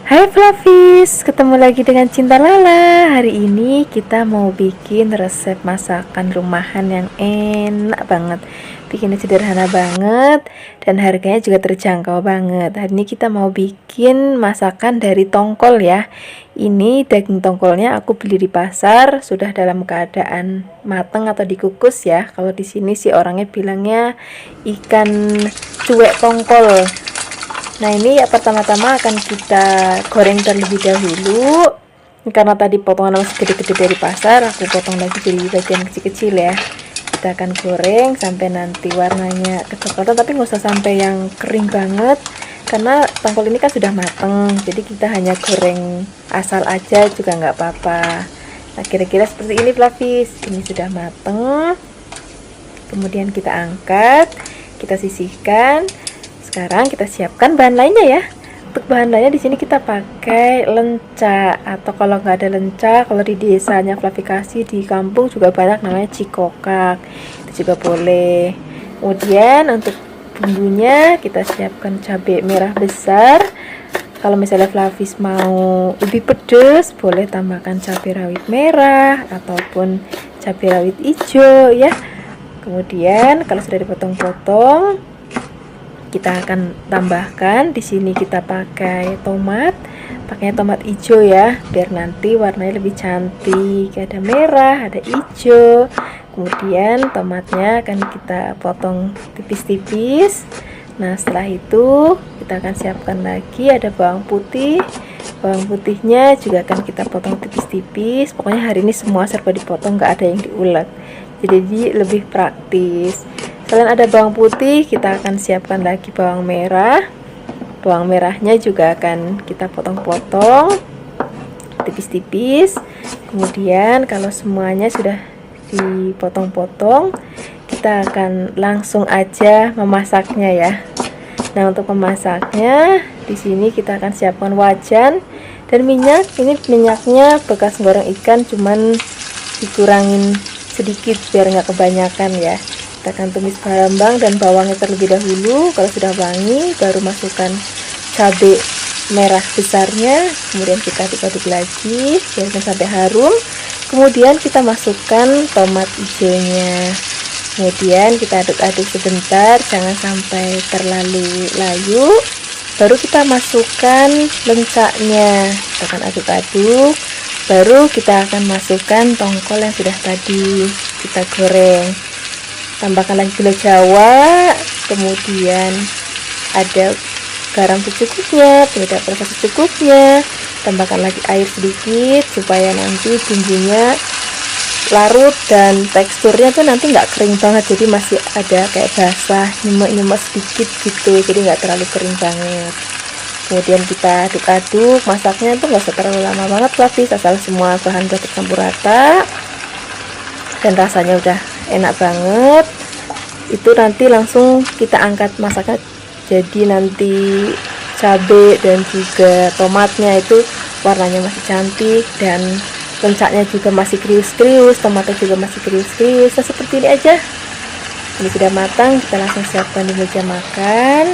Hai Flavis, ketemu lagi dengan Cinta Lala. Hari ini kita mau bikin resep masakan rumahan yang enak banget. Bikinnya sederhana banget dan harganya juga terjangkau banget. Hari ini kita mau bikin masakan dari tongkol ya. Ini daging tongkolnya aku beli di pasar, sudah dalam keadaan matang atau dikukus ya. Kalau di sini sih orangnya bilangnya ikan cuek tongkol. Nah ini ya pertama-tama akan kita goreng terlebih dahulu. Karena tadi potongan masih gede-gede dari pasar, aku potong lagi jadi bagian kecil-kecil ya. Kita akan goreng sampai nanti warnanya kecoklatan, tapi nggak usah sampai yang kering banget karena tongkol ini kan sudah mateng, jadi kita hanya goreng asal aja juga nggak apa-apa. Nah kira-kira seperti ini Flavis, ini sudah mateng. Kemudian kita angkat, kita sisihkan. Sekarang kita siapkan bahan lainnya ya. Untuk bahan lainnya di sini kita pakai lenca, atau kalau nggak ada lenca, kalau di desanya Flavikasi di kampung juga banyak namanya cikokak, itu juga boleh. Kemudian untuk bumbunya kita siapkan cabai merah besar. Kalau misalnya Flavis mau lebih pedas, boleh tambahkan cabai rawit merah ataupun cabai rawit hijau ya. Kemudian kalau sudah dipotong-potong, kita akan tambahkan di sini, kita pakai pakainya tomat hijau ya, biar nanti warnanya lebih cantik. Ada merah, ada hijau. Kemudian tomatnya akan kita potong tipis-tipis. Nah setelah itu kita akan siapkan lagi ada bawang putih. Bawang putihnya juga akan kita potong tipis-tipis. Pokoknya hari ini semua serba dipotong, nggak ada yang diulek, jadi lebih praktis. Selain ada bawang putih, kita akan siapkan lagi bawang merah. Bawang merahnya juga akan kita potong-potong tipis-tipis. Kemudian kalau semuanya sudah dipotong-potong, kita akan langsung aja memasaknya ya. Nah untuk memasaknya, di sini kita akan siapkan wajan dan minyak. Ini minyaknya bekas goreng ikan, cuman dikurangin sedikit biar nggak kebanyakan ya. Kita akan tumis bawang dan bawangnya terlebih dahulu. Kalau sudah wangi, baru masukkan cabai merah besarnya. Kemudian kita aduk-aduk lagi, biarkan sampai harum. Kemudian kita masukkan tomat hijaunya. Kemudian kita aduk-aduk sebentar, jangan sampai terlalu layu. Baru kita masukkan lencaknya. Kita akan aduk-aduk. Baru kita akan masukkan tongkol yang sudah tadi kita goreng. Tambahkan lagi gula jawa, kemudian ada garam secukupnya, penyedap rasa secukupnya. Tambahkan lagi air sedikit supaya nanti bumbunya larut dan teksturnya tuh nanti nggak kering banget, jadi masih ada kayak basah, nyemek-nyemek sedikit gitu, jadi nggak terlalu kering banget. Kemudian kita aduk-aduk, masaknya tuh nggak usah terlalu lama banget Flavis, asal semua bahan udah tercampur rata dan rasanya udah enak banget. Itu nanti langsung kita angkat masaknya, jadi nanti cabai dan juga tomatnya itu warnanya masih cantik dan lencaknya juga masih krius-krius, tomatnya juga masih krius-krius. Nah seperti ini aja. Ini sudah matang, kita langsung siapkan di meja makan.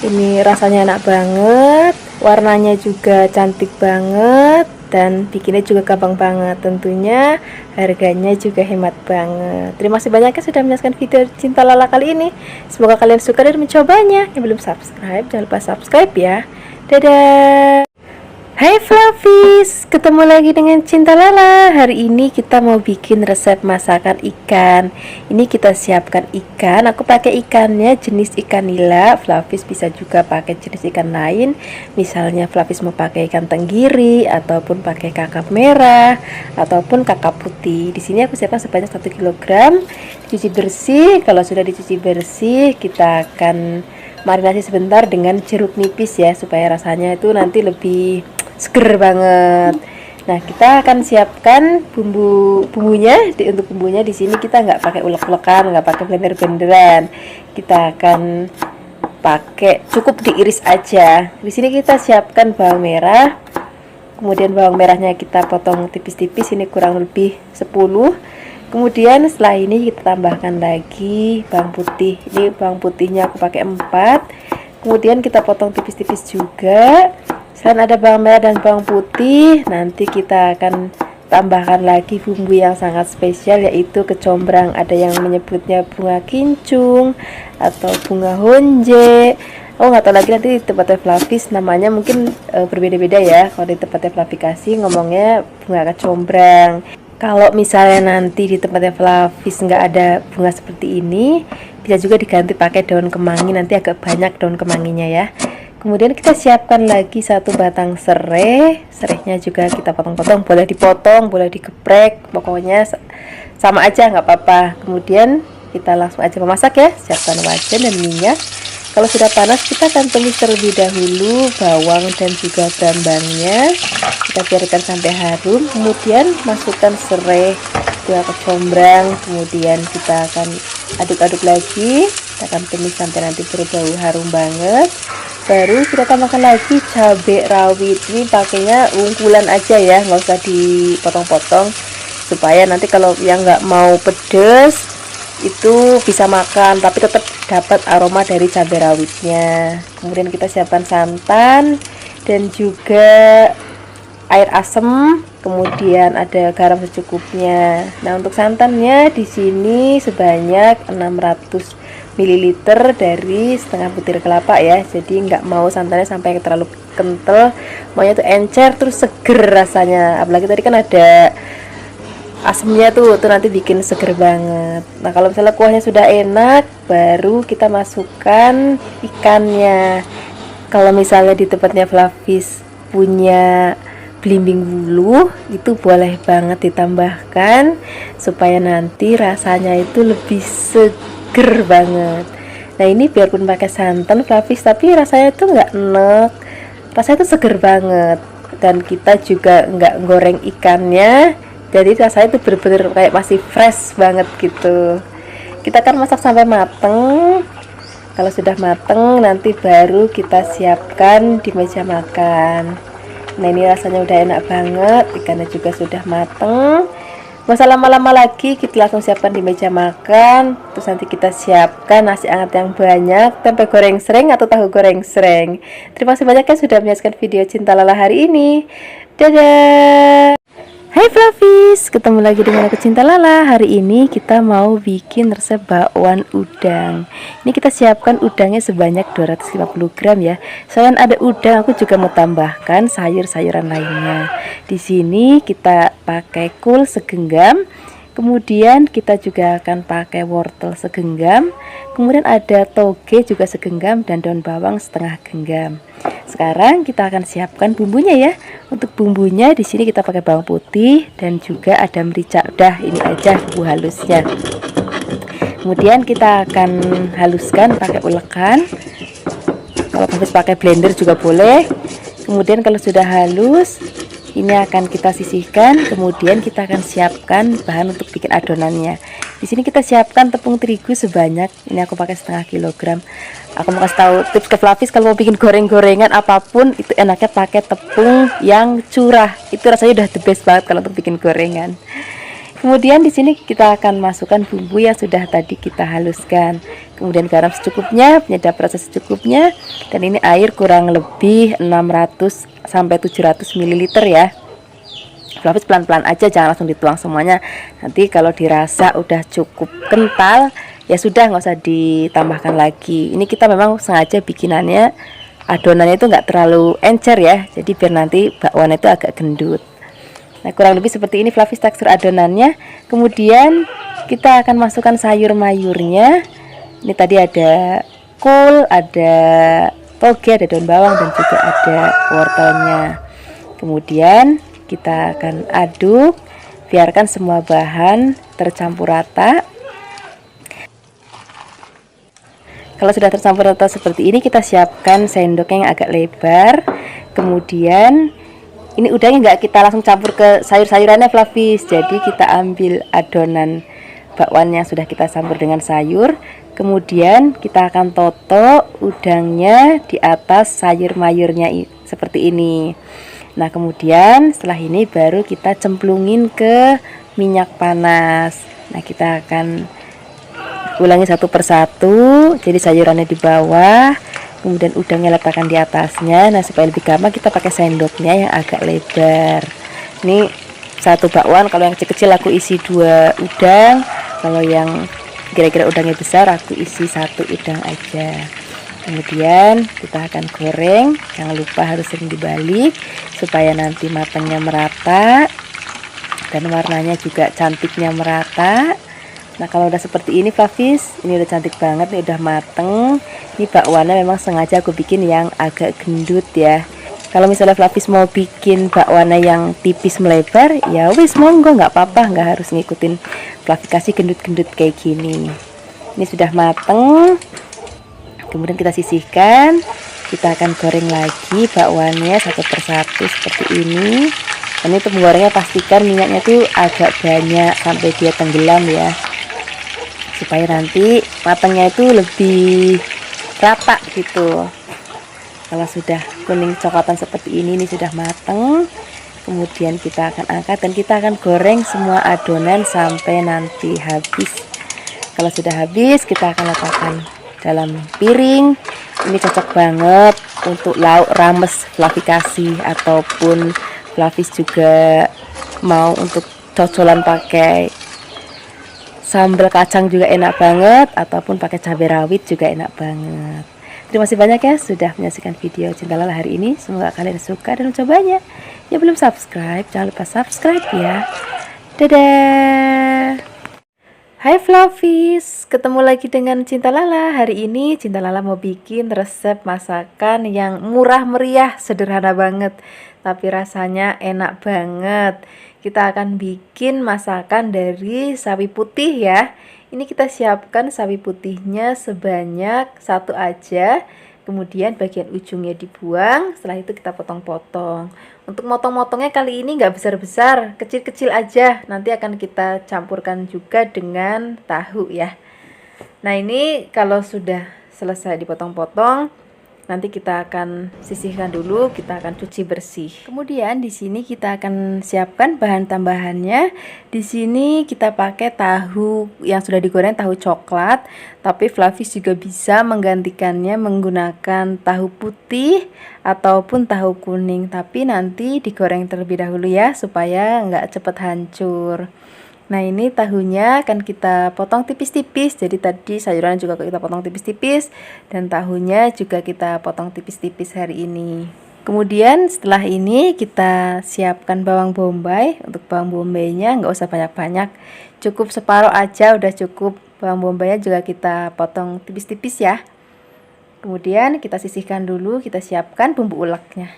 Ini rasanya enak banget, warnanya juga cantik banget, dan bikinnya juga gampang banget. Tentunya harganya juga hemat banget. Terima kasih banyak ya sudah menyaksikan video Cinta Lala kali ini. Semoga kalian suka dan mencobanya. Yang belum subscribe, jangan lupa subscribe ya. Dadah. Hai Flavis, ketemu lagi dengan Cinta Lala. Hari ini kita mau bikin resep masakan ikan. Ini kita siapkan ikan. Aku pakai ikannya jenis ikan nila. Flavis bisa juga pakai jenis ikan lain. Misalnya Flavis mau pakai ikan tenggiri, ataupun pakai kakap merah, ataupun kakap putih. Di sini aku siapkan sebanyak 1 kg. Dicuci bersih. Kalau sudah dicuci bersih, kita akan marinasi sebentar dengan jeruk nipis ya, supaya rasanya itu nanti lebih seger banget. Nah kita akan siapkan bumbunya. Untuk bumbunya di sini kita nggak pakai ulek-ulekan, nggak pakai blender-blenderan. Kita akan pakai cukup diiris aja. Di sini kita siapkan bawang merah. Kemudian bawang merahnya kita potong tipis-tipis, ini kurang lebih 10. Kemudian setelah ini kita tambahkan lagi bawang putih. Ini bawang putihnya aku pakai 4. Kemudian kita potong tipis-tipis juga. Selain ada bawang merah dan bawang putih, nanti kita akan tambahkan lagi bumbu yang sangat spesial, yaitu kecombrang. Ada yang menyebutnya bunga kincung atau bunga honje. Oh, nggak tahu lagi, nanti di tempatnya Flavis namanya mungkin berbeda-beda ya. Kalau di tempatnya Flavikasi ngomongnya bunga kecombrang. Kalau misalnya nanti di tempatnya Flavis nggak ada bunga seperti ini, bisa juga diganti pakai daun kemangi, nanti agak banyak daun kemanginya ya. Kemudian kita siapkan lagi satu batang serai. Serainya juga kita potong-potong, boleh dipotong, boleh digeprek, pokoknya sama aja nggak apa-apa. Kemudian kita langsung aja memasak ya. Siapkan wajan dan minyak. Kalau sudah panas, kita akan tumis terlebih dahulu bawang dan juga brambangnya. Kita biarkan sampai harum. Kemudian masukkan serai, juga kecombrang. Kemudian kita akan aduk-aduk lagi. Kita akan tumis sampai nanti berbau harum banget. Baru kita tambahkan lagi cabai rawit. Ini pakainya ungkulan aja ya, nggak usah dipotong-potong, supaya nanti kalau yang nggak mau pedes itu bisa makan tapi tetap dapat aroma dari cabai rawitnya. Kemudian kita siapkan santan dan juga air asam, kemudian ada garam secukupnya. Nah, untuk santannya di sini sebanyak 600 ml dari setengah butir kelapa ya. Jadi nggak mau santannya sampai terlalu kental, maunya tuh encer terus seger rasanya. Apalagi tadi kan ada asamnya tuh nanti bikin seger banget. Nah, kalau misalnya kuahnya sudah enak, baru kita masukkan ikannya. Kalau misalnya di tempatnya Flavis punya belimbing bulu, itu boleh banget ditambahkan supaya nanti rasanya itu lebih seger banget. Nah, ini biarpun pakai santan Flavis, tapi rasanya itu nggak enek, rasanya itu seger banget. Dan kita juga nggak goreng ikannya, jadi rasanya itu bener-bener kayak masih fresh banget gitu. Kita akan masak sampai mateng. Kalau sudah mateng, nanti baru kita siapkan di meja makan. Nah, ini rasanya udah enak banget, ikannya juga sudah mateng. Gak usah lama-lama lagi, kita langsung siapkan di meja makan. Terus nanti kita siapkan nasi hangat yang banyak, tempe goreng sereng atau tahu goreng sereng. Terima kasih banyak ya sudah menyaksikan video Cinta Lala hari ini. Dadah. Hai Flavis, ketemu lagi dengan aku Cinta Lala. Hari ini kita mau bikin resep bakwan udang. Ini kita siapkan udangnya sebanyak 250 gram ya. Selain ada udang, aku juga mau tambahkan sayur-sayuran lainnya. Di sini kita pakai kol segenggam. Kemudian kita juga akan pakai wortel segenggam. Kemudian ada toge juga segenggam dan daun bawang setengah genggam. Sekarang kita akan siapkan bumbunya ya. Untuk bumbunya di sini kita pakai bawang putih dan juga ada merica. Udah, ini aja bumbu halusnya. Kemudian kita akan haluskan pakai ulekan. Kalau habis pakai blender juga boleh. Kemudian kalau sudah halus, ini akan kita sisihkan. Kemudian kita akan siapkan bahan untuk bikin adonannya. Di sini kita siapkan tepung terigu sebanyak, ini aku pakai setengah kilogram. Aku mau kasih tahu tips ke Flavis, kalau mau bikin goreng-gorengan apapun itu enaknya pakai tepung yang curah. Itu rasanya udah the best banget kalau untuk bikin gorengan. Kemudian di sini kita akan masukkan bumbu yang sudah tadi kita haluskan. Kemudian garam secukupnya, penyedap rasa secukupnya, dan ini air kurang lebih 600 sampai 700 ml ya. Flavis pelan-pelan aja, jangan langsung dituang semuanya. Nanti kalau dirasa udah cukup kental, ya sudah, nggak usah ditambahkan lagi. Ini kita memang sengaja bikinannya adonannya itu nggak terlalu encer ya, jadi biar nanti bakwan itu agak gendut. Nah, kurang lebih seperti ini Flavis tekstur adonannya. Kemudian kita akan masukkan sayur mayurnya. Ini tadi ada kol, ada toge, ada daun bawang, dan juga ada wortelnya. Kemudian kita akan aduk, biarkan semua bahan tercampur rata. Kalau sudah tercampur rata seperti ini, kita siapkan sendok yang agak lebar. Kemudian ini udangnya nggak kita langsung campur ke sayur-sayurannya Flavis, jadi kita ambil adonan bakwan yang sudah kita campur dengan sayur. Kemudian kita akan toto udangnya di atas sayur mayurnya seperti ini. Nah, kemudian setelah ini baru kita cemplungin ke minyak panas. Nah, kita akan ulangi satu persatu. Jadi sayurannya di bawah, kemudian udangnya letakkan di atasnya. Nah, supaya lebih gampang kita pakai sendoknya yang agak lebar. Ini satu bakwan, kalau yang kecil-kecil aku isi 2 udang, kalau yang kira-kira udangnya besar aku isi 1 udang aja. Kemudian kita akan goreng, jangan lupa harus sering dibalik supaya nanti matangnya merata dan warnanya juga cantiknya merata. Nah, kalau udah seperti ini Flavis, ini udah cantik banget nih, udah mateng. Ini bakwannya memang sengaja aku bikin yang agak gendut ya. Kalau misalnya Flavis mau bikin bakwannya yang tipis melebar, ya wis monggo, nggak apa-apa, nggak harus ngikutin Flavis kasih gendut-gendut kayak gini. Ini sudah mateng. Kemudian kita sisihkan. Kita akan goreng lagi bakwannya satu persatu seperti ini. Dan untuk menggorengnya pastikan minyaknya tuh agak banyak sampai dia tenggelam ya, supaya nanti matangnya itu lebih rata gitu. Kalau sudah kuning coklatan seperti ini sudah matang. Kemudian kita akan angkat dan kita akan goreng semua adonan sampai nanti habis. Kalau sudah habis, kita akan letakkan dalam piring. Ini cocok banget untuk lauk rames Flavis kasih, ataupun Flavis juga mau untuk cocolan pakai sambal kacang juga enak banget, ataupun pakai cabai rawit juga enak banget. Terima kasih banyak ya sudah menyaksikan video Cinta Lala hari ini. Semoga kalian suka dan mencobanya. Yang belum subscribe, jangan lupa subscribe ya. Dadah. Hai Flavis, ketemu lagi dengan Cinta Lala. Hari ini Cinta Lala mau bikin resep masakan yang murah meriah, sederhana banget, tapi rasanya enak banget. Kita akan bikin masakan dari sawi putih ya. Ini kita siapkan sawi putihnya sebanyak 1 aja. Kemudian bagian ujungnya dibuang. Setelah itu kita potong-potong. Untuk motong-motongnya kali ini nggak besar-besar, kecil-kecil aja. Nanti akan kita campurkan juga dengan tahu ya. Nah, ini kalau sudah selesai dipotong-potong, nanti kita akan sisihkan dulu, kita akan cuci bersih. Kemudian di sini kita akan siapkan bahan tambahannya. Di sini kita pakai tahu yang sudah digoreng, tahu coklat, tapi Flavis juga bisa menggantikannya menggunakan tahu putih ataupun tahu kuning, tapi nanti digoreng terlebih dahulu ya supaya nggak cepet hancur. Nah, ini tahunya akan kita potong tipis-tipis. Jadi tadi sayuran juga kita potong tipis-tipis, dan tahunya juga kita potong tipis-tipis hari ini. Kemudian setelah ini kita siapkan bawang bombay. Untuk bawang bombaynya nggak usah banyak-banyak, cukup separuh aja udah cukup. Bawang bombaynya juga kita potong tipis-tipis ya. Kemudian kita sisihkan dulu, kita siapkan bumbu uleknya.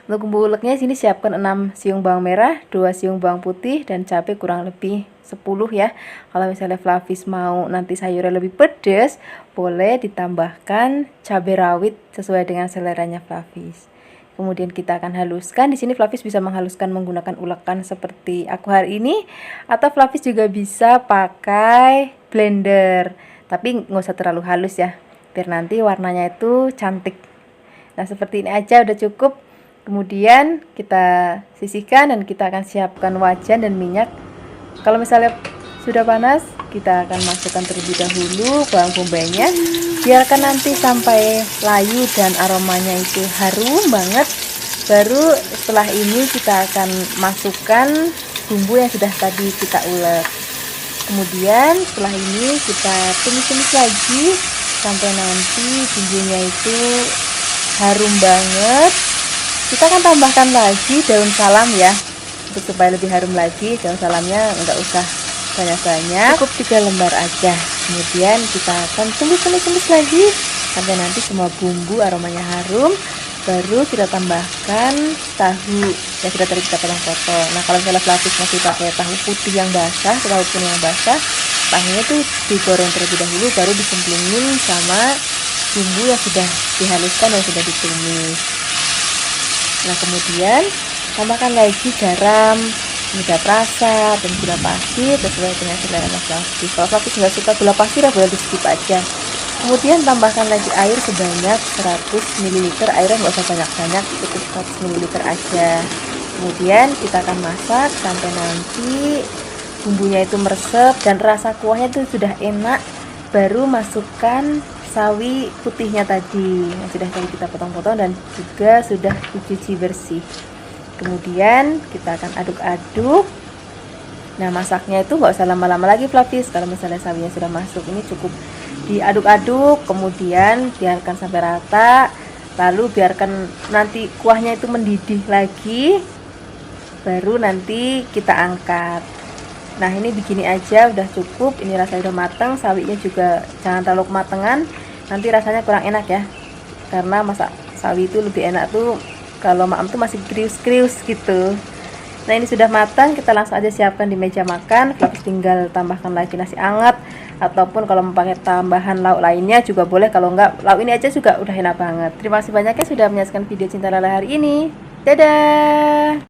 Untuk bumbu uleknya sini siapkan 6 siung bawang merah, 2 siung bawang putih, dan cabai kurang lebih 10 ya. Kalau misalnya Flavis mau nanti sayurnya lebih pedas, boleh ditambahkan cabai rawit sesuai dengan seleranya Flavis. Kemudian kita akan haluskan. Di sini Flavis bisa menghaluskan menggunakan ulekan seperti aku hari ini, atau Flavis juga bisa pakai blender. Tapi nggak usah terlalu halus ya, biar nanti warnanya itu cantik. Nah, seperti ini aja udah cukup. Kemudian kita sisihkan dan kita akan siapkan wajan dan minyak. Kalau misalnya sudah panas, kita akan masukkan terlebih dahulu bawang bombaynya. Biarkan nanti sampai layu dan aromanya itu harum banget. Baru setelah ini kita akan masukkan bumbu yang sudah tadi kita ulek. Kemudian setelah ini kita tumis-tumis lagi sampai nanti bumbunya itu harum banget. Kita akan tambahkan lagi daun salam ya, untuk supaya lebih harum lagi. Daun salamnya nggak usah banyak-banyak, cukup 3 lembar aja. Kemudian kita akan tumis-tumis lagi sampai nanti semua bumbu aromanya harum. Baru kita tambahkan tahu yang sudah tadi kita potong-potong. Nah, kalau misalnya Flavis masih pakai tahu putih yang basah, tahu kuning yang basah, tahunya tuh digoreng terlebih dahulu, baru dicemplungin sama bumbu yang sudah dihaluskan dan sudah ditumis. Nah, kemudian tambahkan lagi garam, penyedap rasa, dan gula pasir sesuai dengan selera Flavis. Kalau Flavis nggak suka gula pasir, boleh di skip aja. Kemudian tambahkan lagi air sebanyak 100 ml. Airnya nggak usah banyak-banyak, cukup 100 ml aja. Kemudian kita akan masak sampai nanti bumbunya itu meresap dan rasa kuahnya itu sudah enak. Baru masukkan sawi putihnya tadi yang sudah kita potong-potong dan juga sudah dicuci bersih. Kemudian kita akan aduk-aduk. Nah, masaknya itu nggak usah lama-lama lagi Floppies. Kalau misalnya sawinya sudah masuk, ini cukup diaduk-aduk, kemudian biarkan sampai rata, lalu biarkan nanti kuahnya itu mendidih lagi, baru nanti kita angkat. Nah, ini begini aja udah cukup. Ini rasanya udah matang, sawinya juga jangan terlalu kematangan, nanti rasanya kurang enak ya, karena masak sawi itu lebih enak tuh kalau maem tuh masih krius-krius gitu. Nah, ini sudah matang, kita langsung aja siapkan di meja makan. Floppies tinggal tambahkan lagi nasi anget, ataupun kalau mau pakai tambahan lauk lainnya juga boleh. Kalau enggak, lauk ini aja juga udah enak banget. Terima kasih banyak ya sudah menyaksikan video Cinta Lala hari ini. Dadah.